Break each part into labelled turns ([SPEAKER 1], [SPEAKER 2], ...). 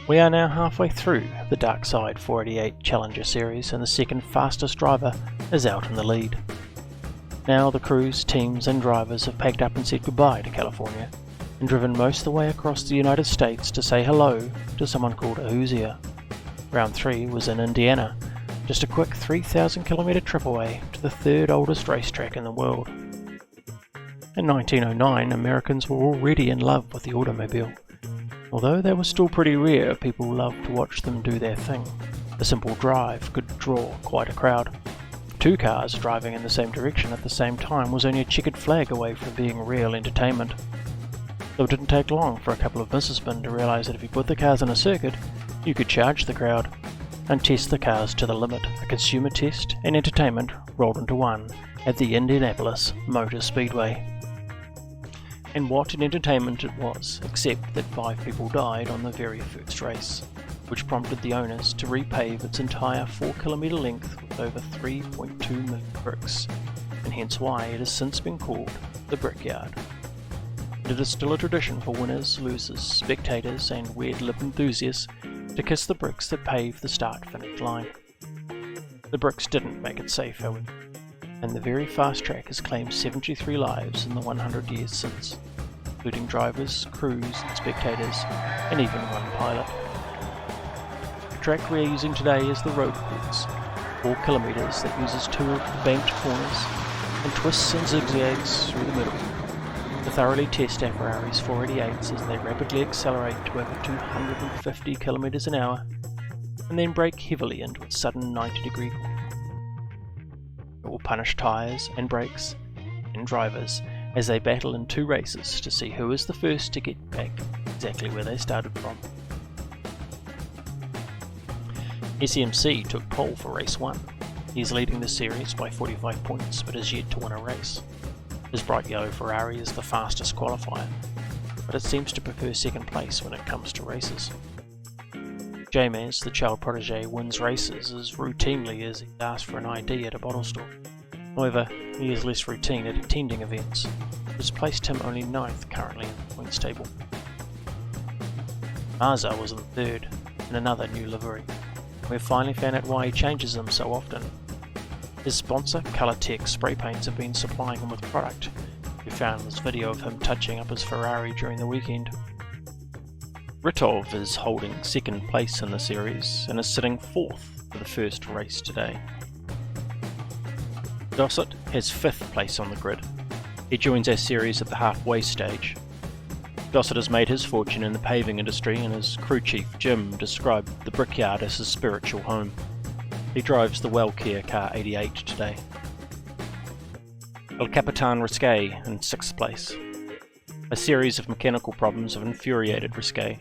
[SPEAKER 1] We are now halfway through the Dark Side 488 Challenger series, and the second fastest driver is out in the lead. Now the crews, teams and drivers have packed up and said goodbye to California and driven most of the way across the United States to say hello to someone called a Hoosier. Round 3 was in Indiana, just a quick 3,000 kilometre trip away to the third oldest racetrack in the world. In 1909, Americans were already in love with the automobile. Although they were still pretty rare, people loved to watch them do their thing. A simple drive could draw quite a crowd. 2 cars driving in the same direction at the same time was only a checkered flag away from being real entertainment. Though it didn't take long for a couple of businessmen to realise that if you put the cars in a circuit, you could charge the crowd and test the cars to the limit. A consumer test and entertainment rolled into one at the Indianapolis Motor Speedway. And what an entertainment it was, except that 5 people died on the very first race, which prompted the owners to repave its entire 4-kilometre length with over 3.2 million bricks, and hence why it has since been called the Brickyard. And it is still a tradition for winners, losers, spectators and weird-lip enthusiasts to kiss the bricks that pave the start-finish line. The bricks didn't make it safe, however, and the very fast track has claimed 73 lives in the 100 years since, including drivers, crews, and spectators, and even one pilot. The track we are using today is the road course, 4 kilometres that uses 2 of the banked corners and twists and zigzags through the middle, to thoroughly test our Ferrari's 488s as they rapidly accelerate to over 250 kilometres an hour, and then brake heavily into its sudden 90-degree corner. It will punish tyres and brakes and drivers as they battle in 2 races to see who is the first to get back exactly where they started from. SMC took pole for race 1. He is leading the series by 45 points but is yet to win a race. His bright yellow Ferrari is the fastest qualifier, but it seems to prefer second place when it comes to races. J-Maz, the child protege, wins races as routinely as he asks for an ID at a bottle store. However, he is less routine at attending events, which has placed him only 9th currently in the points table. Mazda was in 3rd, in another new livery. We've finally found out why he changes them so often. His sponsor, Colortech Spray Paints, have been supplying him with product. We found this video of him touching up his Ferrari during the weekend. Ritov is holding 2nd place in the series and is sitting 4th for the first race today. Dossett has 5th place on the grid. He joins our series at the halfway stage. Dossett has made his fortune in the paving industry, and his crew chief Jim described the Brickyard as his spiritual home. He drives the Wellcare Car 88 today. El Capitan Risque in 6th place. A series of mechanical problems have infuriated Risque.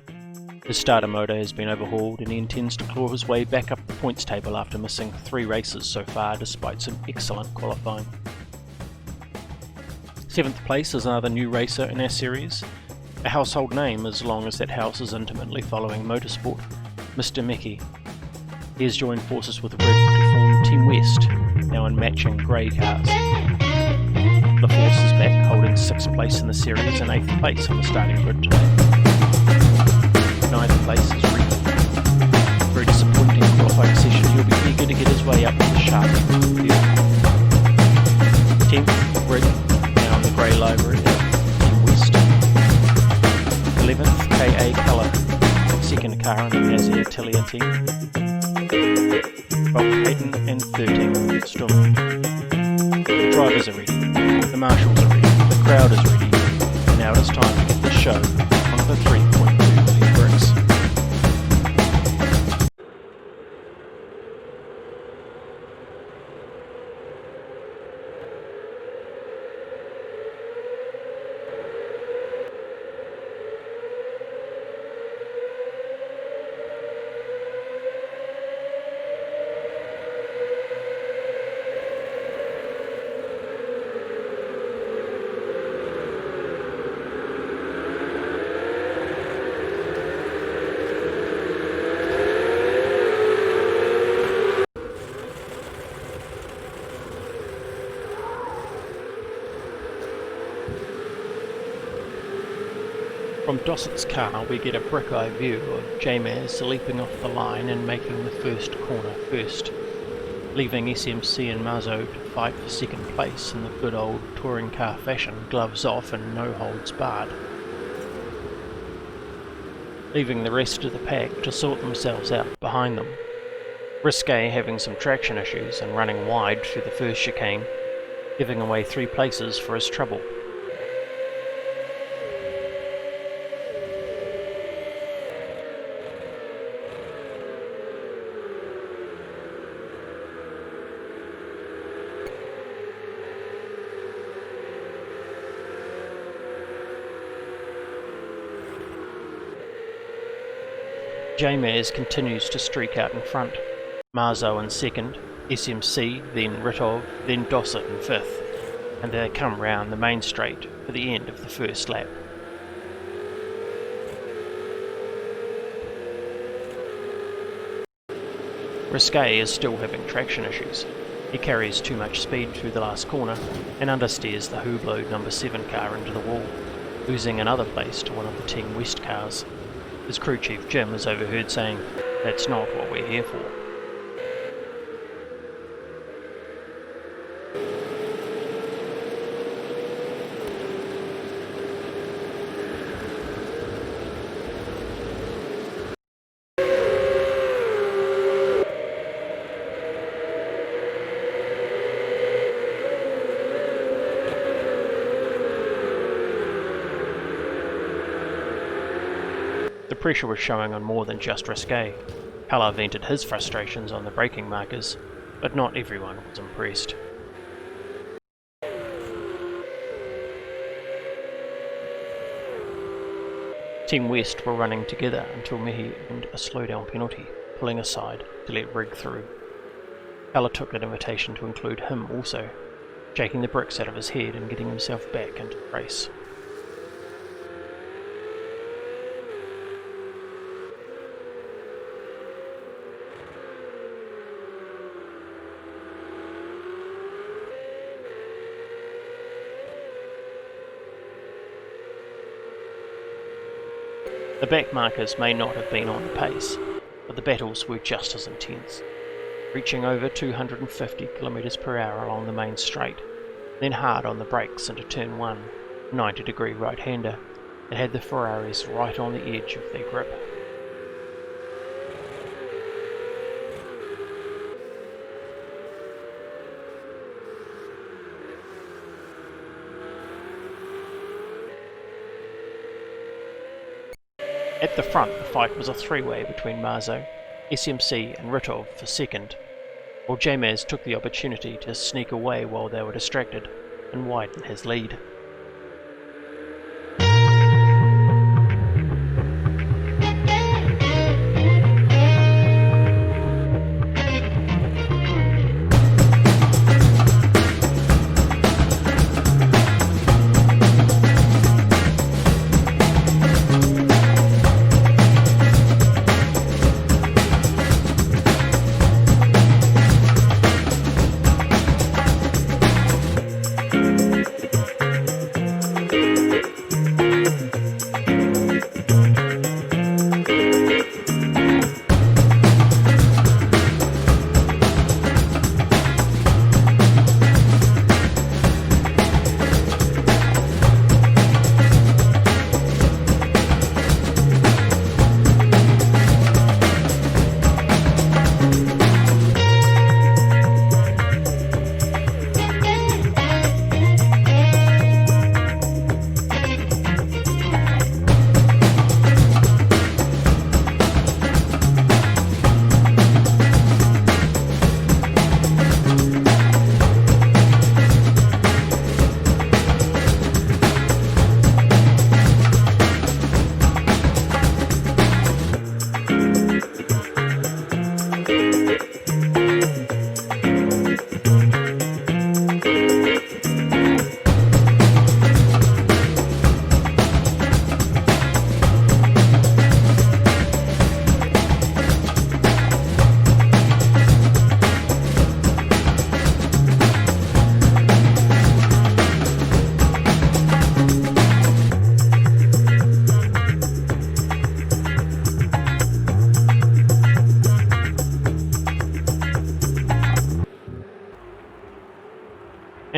[SPEAKER 1] His starter motor has been overhauled and he intends to claw his way back up the points table after missing 3 races so far despite some excellent qualifying. 7th place is another new racer in our series, a household name as long as that house is intimately following motorsport, Mr. Mickey. He has joined forces with Red to form Team West, now in matching grey cars. The Force is back, holding 6th place in the series and 8th place on the starting grid today. 9th place is Reed. Very disappointing qualifying session, he'll be eager to get his way up to the sharp end of the field. 10th, Rig, now in the grey livery at Team West. 11th, KA Colour, 2nd car on the Mazda Atelier team. 12th, Hayden, and 13th, Stum. The drivers are ready, the marshals are ready, the crowd is ready, and now it is time to get this show on the 3.2 million bricks. From Dossett's car we get a brick-eye view of J-Maz leaping off the line and making the first corner first, leaving SMC and Marzo to fight for second place in the good old touring car fashion, gloves off and no holds barred, leaving the rest of the pack to sort themselves out behind them. Risqué having some traction issues and running wide through the first chicane, giving away 3 places for his trouble. J-Maz continues to streak out in front, Marzo in second, SMC, then Ritov, then Dossett in fifth, and they come round the main straight for the end of the first lap. Risqué is still having traction issues. He carries too much speed through the last corner and understeers the Hublot number 7 car into the wall, losing another place to one of the Team West cars. His crew chief Jim is overheard saying, "That's not what we're here for." The pressure was showing on more than just Risqué. Haller vented his frustrations on the braking markers, but not everyone was impressed. Team West were running together until Mehi earned a slowdown penalty, pulling aside to let Rigg through. Haller took that invitation to include him also, shaking the bricks out of his head and getting himself back into the race. The back markers may not have been on pace, but the battles were just as intense, reaching over 250 km per hour along the main straight, then hard on the brakes into turn 1, 90-degree right-hander that had the Ferraris right on the edge of their grip. At the front, the fight was a 3-way between Marzo, SMC and Ritov for second, while J-Maz took the opportunity to sneak away while they were distracted and widen his lead.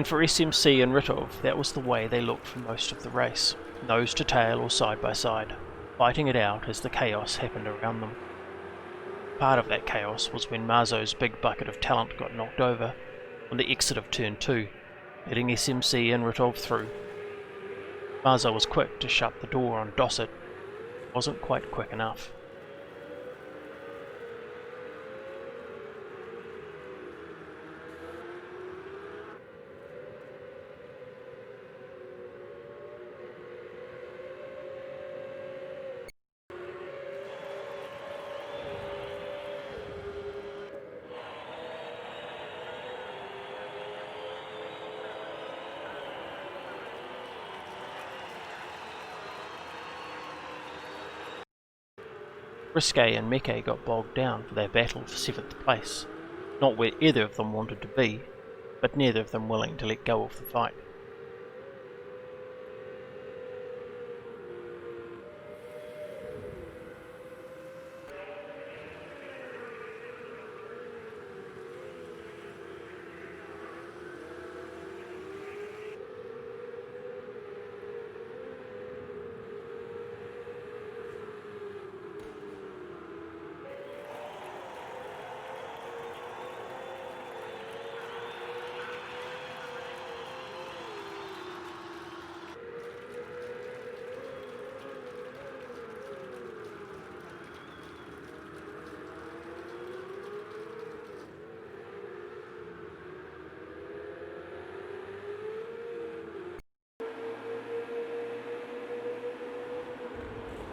[SPEAKER 1] for SMC and Ritov, that was the way they looked for most of the race, nose to tail or side by side, fighting it out as the chaos happened around them. Part of that chaos was when Marzo's big bucket of talent got knocked over on the exit of turn 2, letting SMC and Ritov through. Marzo was quick to shut the door on Dossett, wasn't quite quick enough. Risque and Meke got bogged down for their battle for 7th place, not where either of them wanted to be, but neither of them willing to let go of the fight.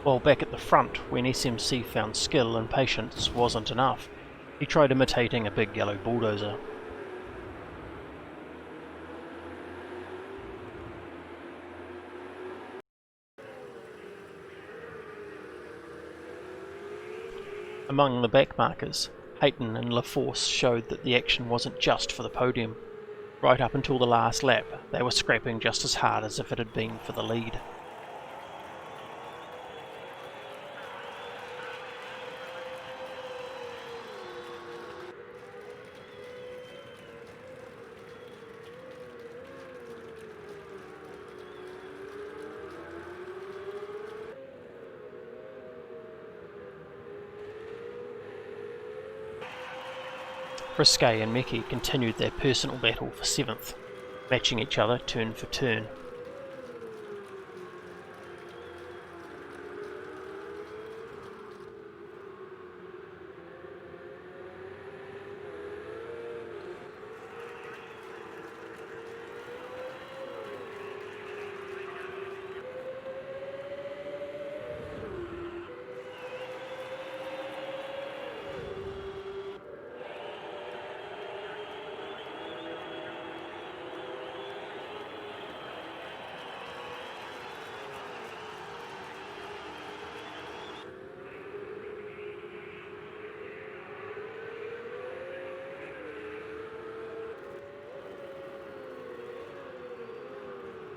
[SPEAKER 1] While back at the front, when SMC found skill and patience wasn't enough, he tried imitating a big yellow bulldozer. Among the backmarkers, Hayton and LaForce showed that the action wasn't just for the podium. Right up until the last lap, they were scrapping just as hard as if it had been for the lead. Risque and Meke continued their personal battle for 7th, matching each other turn for turn.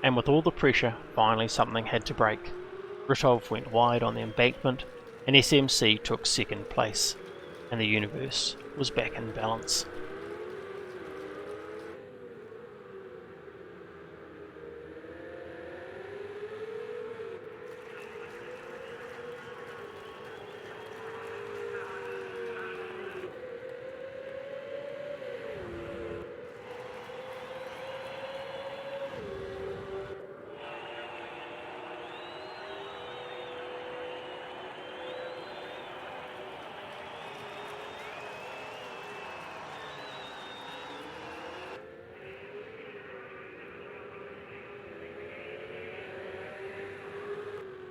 [SPEAKER 1] And with all the pressure, finally something had to break. Ritov went wide on the embankment, and SMC took 2nd place, and the universe was back in balance.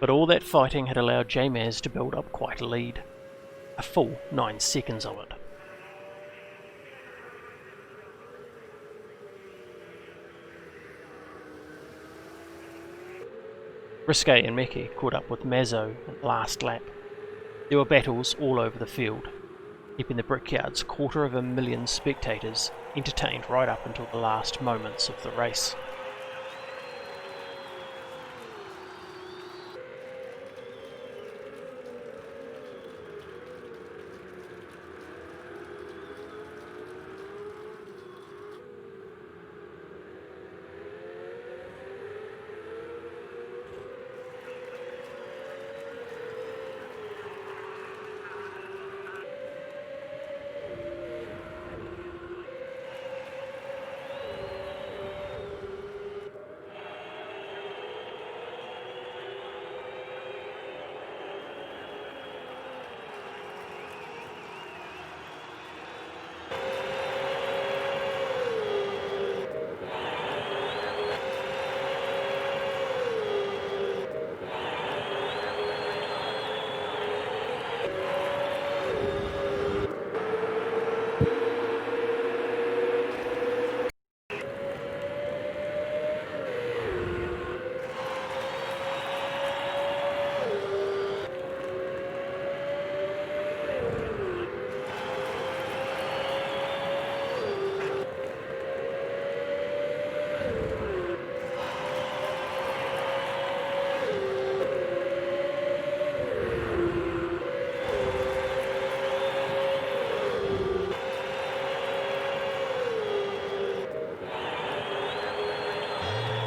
[SPEAKER 1] But all that fighting had allowed J-Maz to build up quite a lead, a full 9 seconds of it. Risque and Meke caught up with Mazzo in the last lap. There were battles all over the field, keeping the Brickyard's 250,000 spectators entertained right up until the last moments of the race.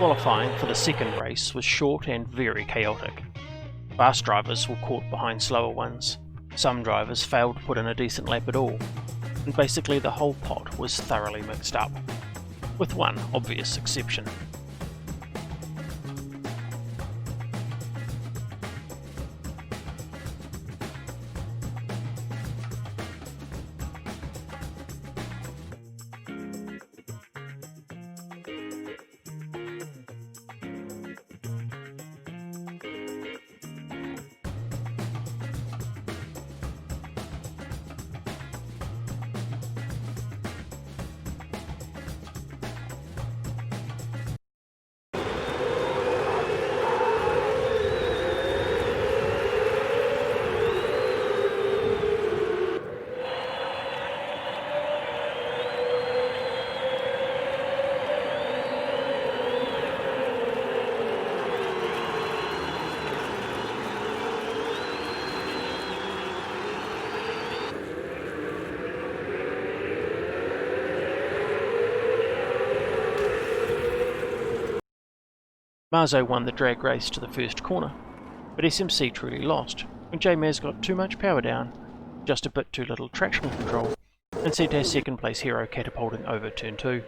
[SPEAKER 1] Qualifying for the second race was short and very chaotic. Fast drivers were caught behind slower ones, some drivers failed to put in a decent lap at all, and basically the whole pot was thoroughly mixed up, with one obvious exception. Marzo won the drag race to the first corner, but SMC truly lost when J-Maz got too much power down, just a bit too little traction control, and sent our second place hero catapulting over turn 2.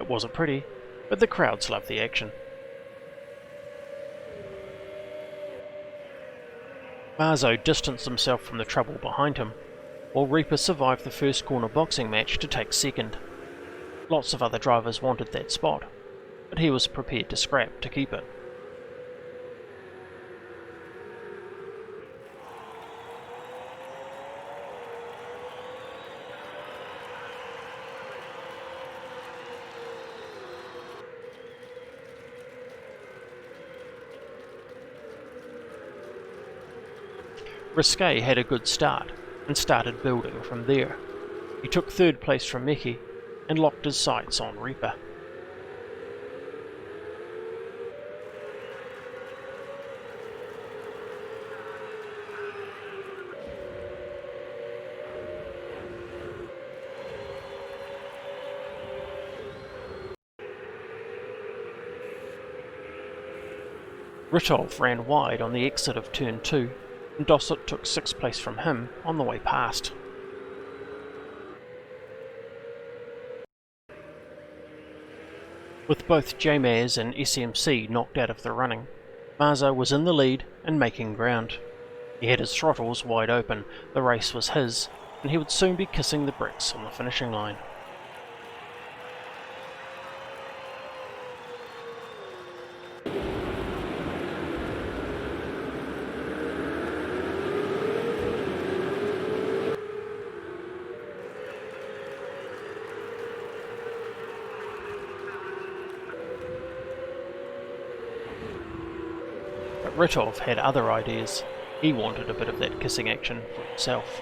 [SPEAKER 1] It wasn't pretty, but the crowds loved the action. Marzo distanced himself from the trouble behind him, while Reaper survived the first corner boxing match to take second. Lots of other drivers wanted that spot, but he was prepared to scrap to keep it. Risque had a good start and started building from there. He took third place from Mickey and locked his sights on Reaper. Ritov ran wide on the exit of turn 2, and Dossett took 6th place from him on the way past. With both J-Maz and SMC knocked out of the running, Marzo was in the lead and making ground. He had his throttles wide open, the race was his, and he would soon be kissing the bricks on the finishing line. Ritov had other ideas. He wanted a bit of that kissing action for himself.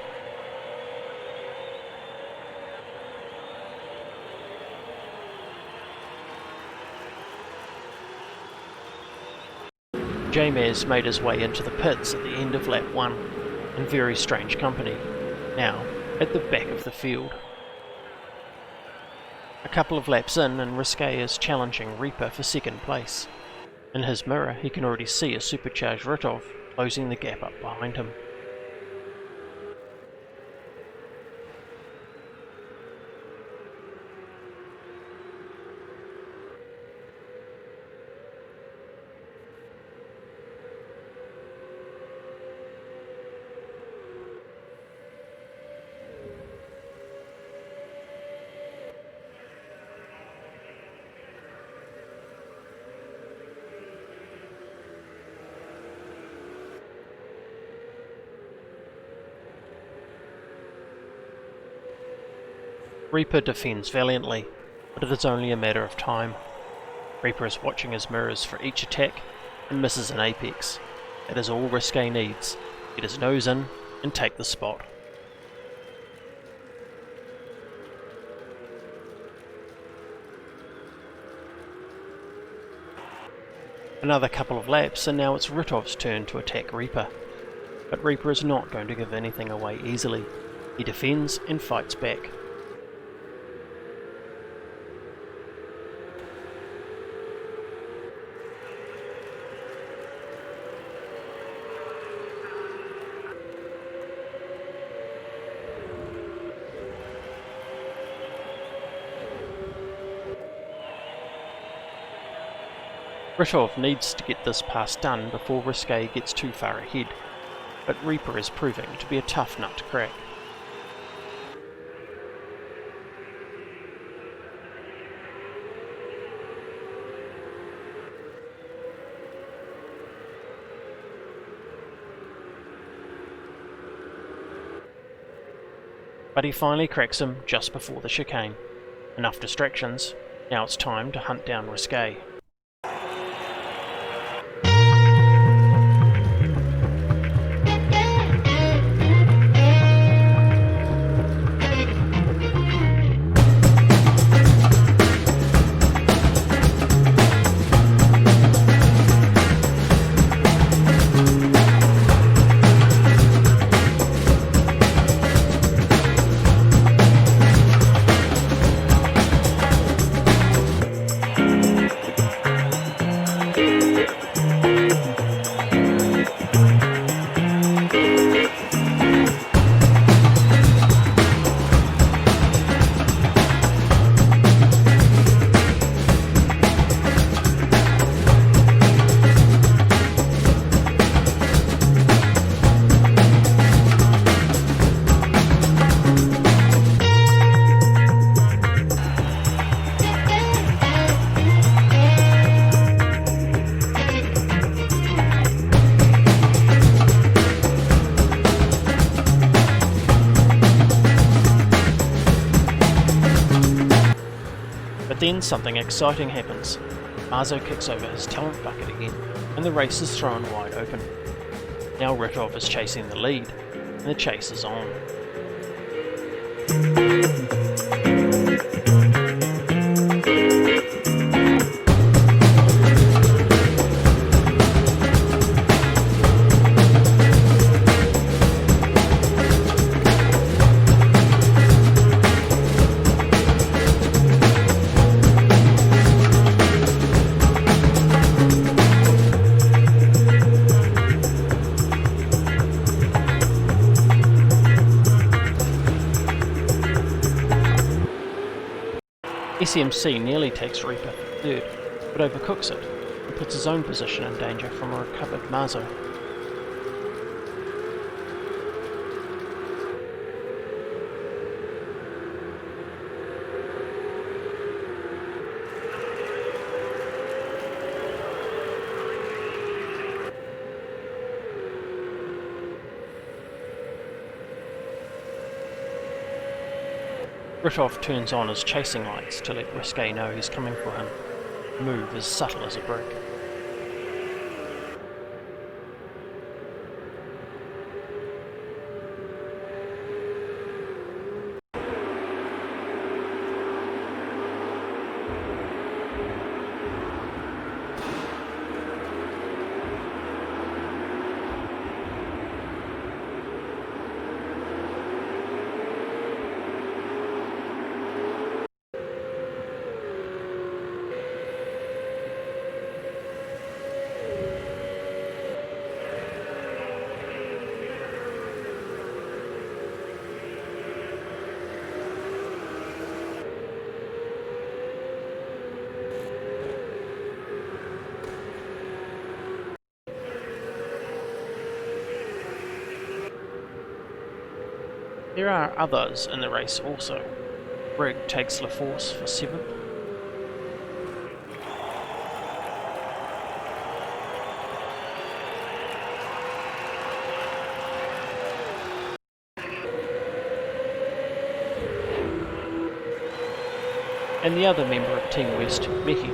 [SPEAKER 1] J-Maz made his way into the pits at the end of lap 1, in very strange company, now at the back of the field. A couple of laps in and Risque is challenging Reaper for second place. In his mirror, he can already see a supercharged Ritov closing the gap up behind him. Reaper defends valiantly, but it is only a matter of time. Reaper is watching his mirrors for each attack and misses an apex. That is all Risque needs. Get his nose in and take the spot. Another couple of laps and now it's Ritov's turn to attack Reaper. But Reaper is not going to give anything away easily. He defends and fights back. Ritov needs to get this pass done before Risque gets too far ahead, but Reaper is proving to be a tough nut to crack. But he finally cracks him just before the chicane. Enough distractions, now it's time to hunt down Risque. But then something exciting happens. Marzo kicks over his talent bucket again, and the race is thrown wide open. Now Ritov is chasing the lead, and the chase is on. SMC nearly takes Reaper for third, but overcooks it and puts his own position in danger from a recovered Marzo. Ritov turns on his chasing lights to let Risque know he's coming for him. The move is subtle as a brick. There are others in the race also. Brig takes La Force for 7th. And the other member of Team West, Mickey,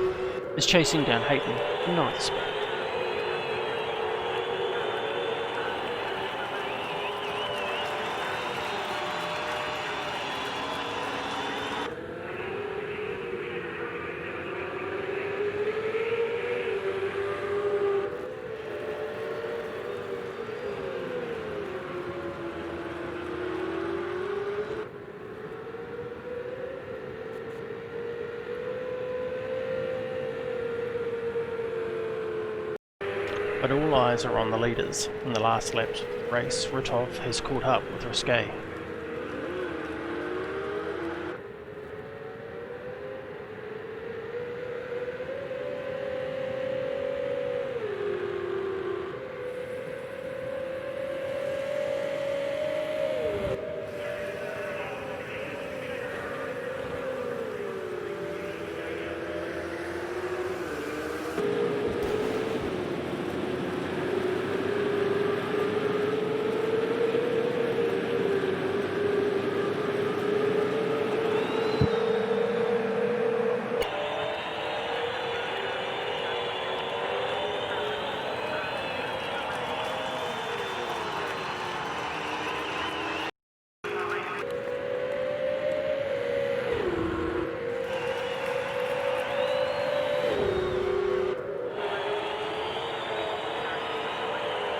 [SPEAKER 1] is chasing down Hayton in 9th spot. But all eyes are on the leaders. In the last lap race, Ritov has caught up with Risque.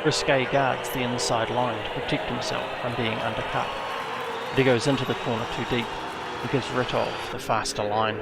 [SPEAKER 1] Risqué guards the inside line to protect himself from being undercut, but he goes into the corner too deep and gives Ritov the faster line.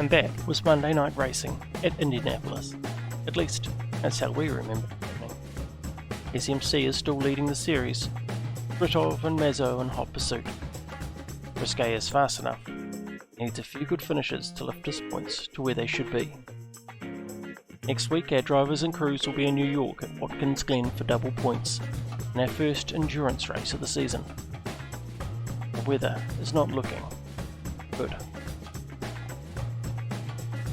[SPEAKER 1] And that was Monday night racing at Indianapolis. At least, that's how we remember the evening. SMC is still leading the series, Ritov and Mazzo in hot pursuit. Risqué is fast enough, he needs a few good finishes to lift his points to where they should be. Next week our drivers and crews will be in New York at Watkins Glen for double points in our first endurance race of the season. The weather is not looking good.